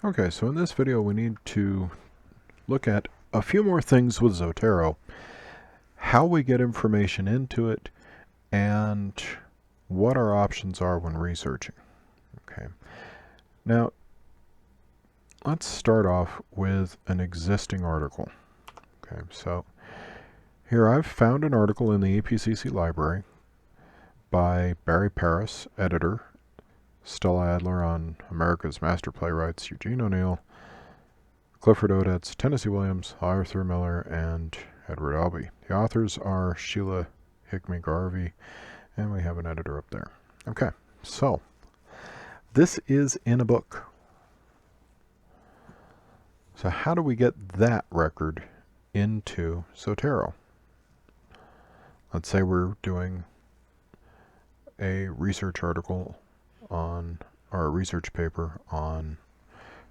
Okay, so in this video we need to look at a few more things with Zotero, how we get information into it, and what our options are when researching. Okay, now let's start off with an existing article. Okay, so here I've found an article in the APCC library by Barry Paris, editor, Stella Adler on America's Master Playwrights, Eugene O'Neill, Clifford Odets, Tennessee Williams, Arthur Miller, and Edward Albee. The authors are Sheila Hickman Garvey, and we have an editor up there. Okay, so this is in a book. So how do we get that record into Zotero? Let's say we're doing a research article on, or a research paper on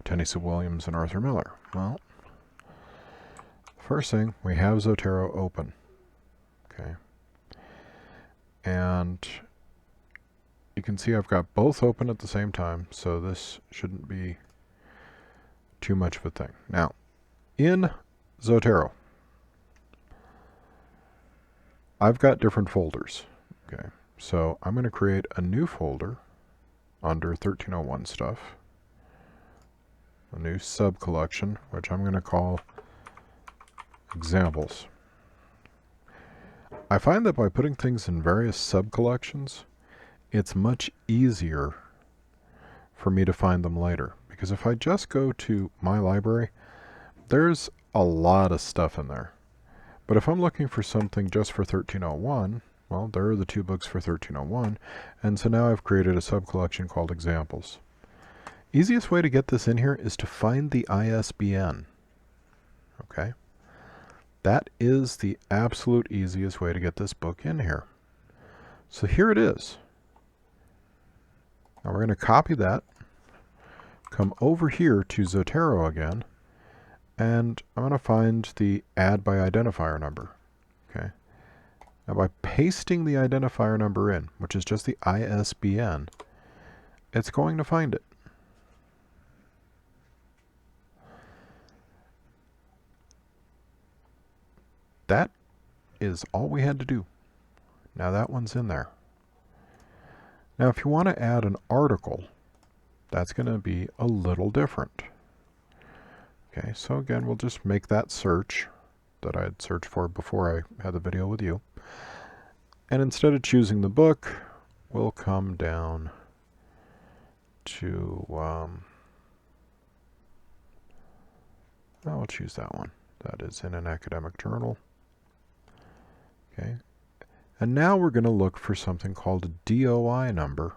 Tennessee Williams and Arthur Miller. Well, first thing, we have Zotero open. Okay. And you can see I've got both open at the same time, so this shouldn't be too much of a thing. Now, in Zotero, I've got different folders. Okay. So I'm going to create a new folder under 1301 stuff, a new sub-collection, which I'm going to call examples. I find that by putting things in various sub-collections, it's much easier for me to find them later. Because if I just go to my library, there's a lot of stuff in there. But if I'm looking for something just for 1301, well, there are the two books for 1301, and so now I've created a sub-collection called examples. Easiest way to get this in here is to find the ISBN. Okay? That is the absolute easiest way to get this book in here. So here it is. Now we're going to copy that, come over here to Zotero again, and I'm going to find the add by identifier number. Okay. Now by pasting the identifier number in, which is just the ISBN, it's going to find it. That is all we had to do. Now that one's in there. Now if you want to add an article, that's going to be a little different. Okay, so again, we'll just make that search that I had searched for before I had the video with you. And instead of choosing the book, we'll come down to, I'll choose that one. That is in an academic journal. Okay. And now we're going to look for something called a DOI number.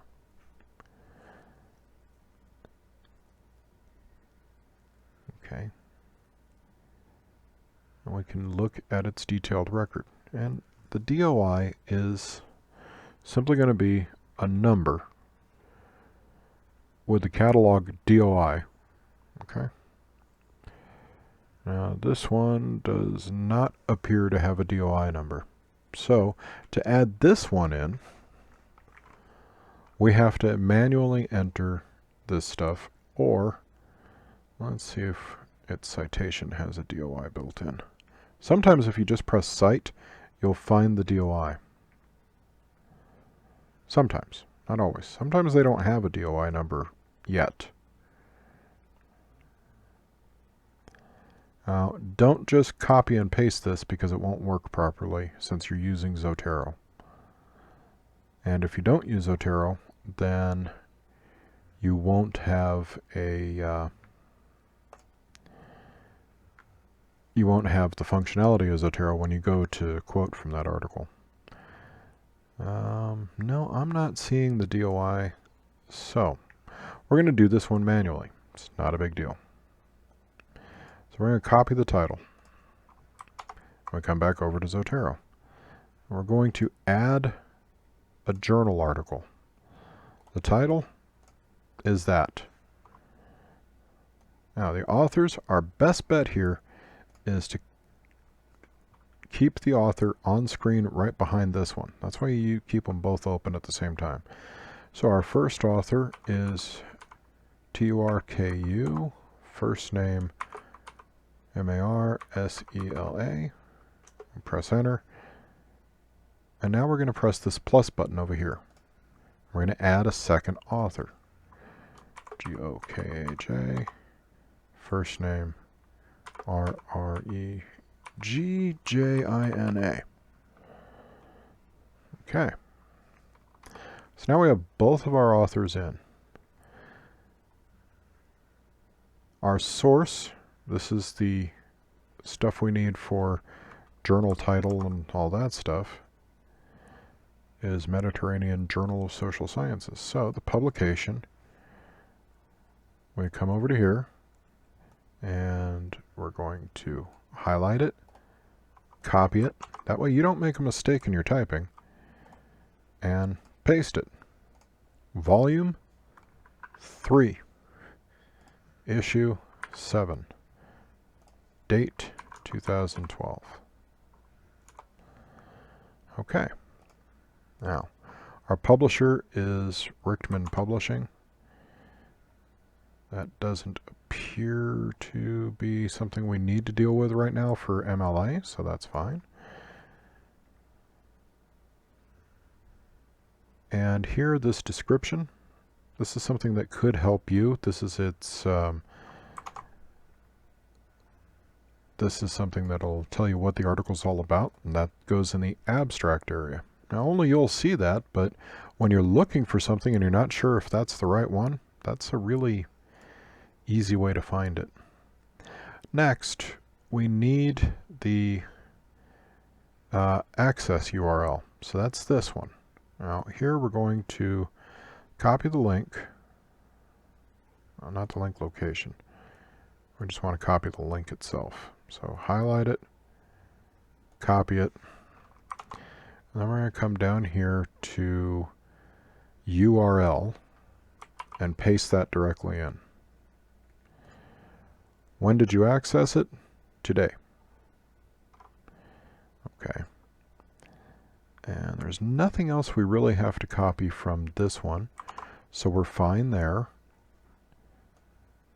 Okay. And we can look at its detailed record. And the DOI is simply going to be a number with the catalog DOI. Okay. Now this one does not appear to have a DOI number. So to add this one in, we have to manually enter this stuff, or let's see if its citation has a DOI built in. Sometimes if you just press cite, you'll find the DOI. Sometimes, not always. Sometimes they don't have a DOI number yet. Don't just copy and paste this because it won't work properly since you're using Zotero. And if you don't use Zotero, then you won't have a you won't have the functionality of Zotero when you go to quote from that article. No, I'm not seeing the DOI, so we're going to do this one manually. It's not a big deal. So we're going to copy the title. We come back over to Zotero. We're going to add a journal article. The title is that. Now the authors, our best bet here is to keep the author on screen right behind this one. That's why you keep them both open at the same time. So our first author is Turku first name, Marsela, press enter. And now we're going to press this plus button over here. We're going to add a second author. Gokha, first name, Regina. Okay. So now we have both of our authors in. Our source, this is the stuff we need for journal title and all that stuff, is Mediterranean Journal of Social Sciences. So the publication, we come over to here, and we're going to highlight it, copy it. That way you don't make a mistake in your typing, and paste it. Volume 3, issue 7, date 2012. Okay. Now, our publisher is Richtman Publishing. That doesn't appear to be something we need to deal with right now for MLA, so that's fine. And here, this description, this is something that could help you. This is this is something that'll tell you what the article's all about, and that goes in the abstract area. Now, only you'll see that, but when you're looking for something and you're not sure if that's the right one, that's a really easy way to find it. Next, we need the access URL. So that's this one. Now, here we're going to copy the link. Well, not the link location. We just want to copy the link itself. So highlight it, copy it. And then we're going to come down here to URL and paste that directly in. When did you access it? Today. Okay. And there's nothing else we really have to copy from this one. So we're fine there.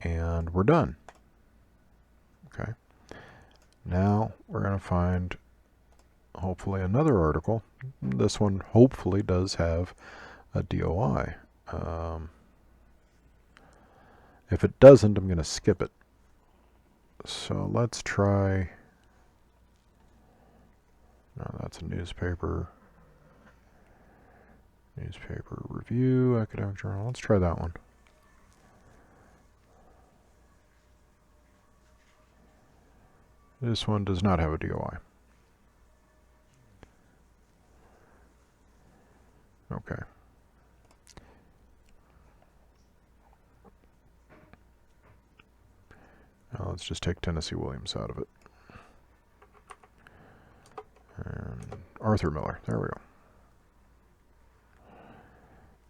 And we're done. Okay. Now we're going to find hopefully another article. This one hopefully does have a DOI. If it doesn't, I'm going to skip it. So let's try, no, that's a newspaper review, academic journal. Let's try that one. This one does not have a DOI. Okay. Now let's just take Tennessee Williams out of it. And Arthur Miller, there we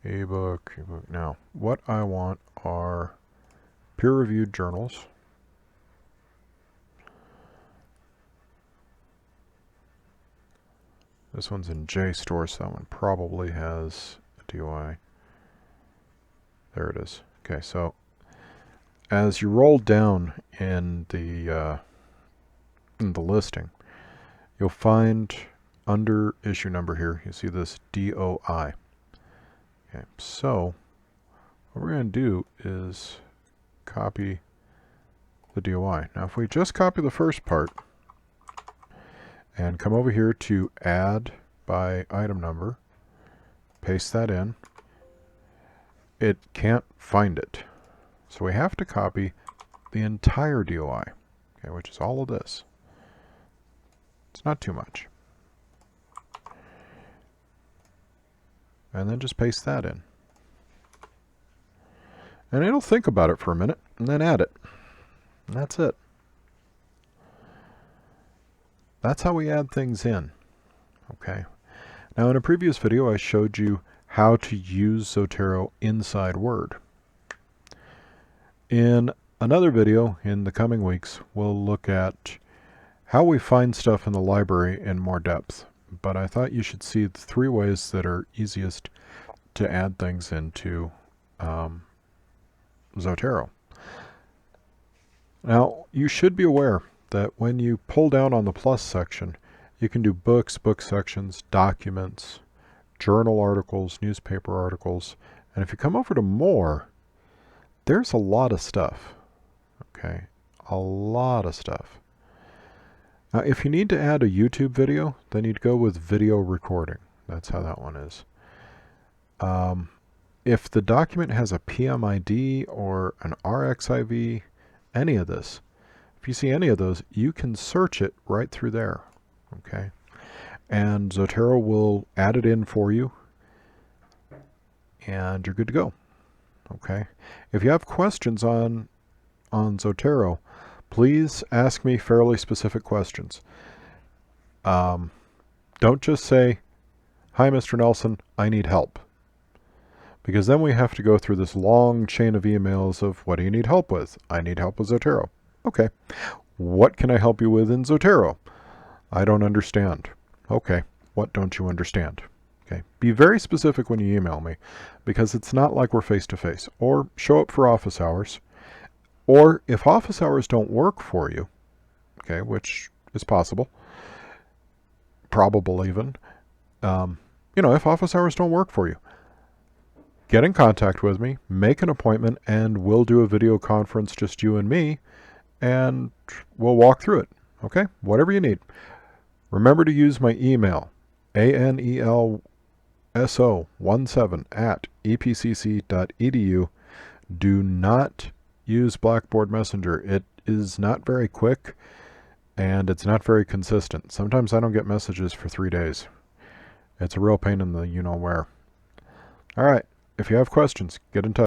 go. Ebook. Now, what I want are peer-reviewed journals. This one's in JSTOR, so that one probably has a DOI. There it is. Okay, so as you roll down in the listing, you'll find under issue number here, you see this DOI. Okay, so what we're going to do is copy the DOI. Now, if we just copy the first part and come over here to add by item number, paste that in, it can't find it. So we have to copy the entire DOI, okay, which is all of this. It's not too much. And then just paste that in. And it'll think about it for a minute, and then add it. And that's it. That's how we add things in. Okay. Now in a previous video I showed you how to use Zotero inside Word. In another video in the coming weeks, we'll look at how we find stuff in the library in more depth. But I thought you should see the 3 ways that are easiest to add things into Zotero. Now, you should be aware that when you pull down on the plus section, you can do books, book sections, documents, journal articles, newspaper articles, and if you come over to more, there's a lot of stuff. Okay, a lot of stuff. Now, if you need to add a YouTube video, then you'd go with video recording. That's how that one is. If the document has a PMID or an RXIV, any of this, if you see any of those, you can search it right through there. Okay, and Zotero will add it in for you, and you're good to go. Okay, if you have questions on Zotero, please ask me fairly specific questions. Don't just say, "Hi, Mr. Nelson, I need help." Because then we have to go through this long chain of emails of, what do you need help with? I need help with Zotero. Okay. What can I help you with in Zotero? I don't understand. Okay. What don't you understand? Okay. Be very specific when you email me, because it's not like we're face-to-face. Or show up for office hours. Or if office hours don't work for you, okay, which is possible, probable even, if office hours don't work for you, get in contact with me, make an appointment, and we'll do a video conference, just you and me, and we'll walk through it. Okay? Whatever you need. Remember to use my email, anelso17@epcc.edu. Do not use Blackboard Messenger. It is not very quick, and it's not very consistent. Sometimes I don't get messages for 3 days. It's a real pain in the you-know-where. All right. If you have questions, get in touch.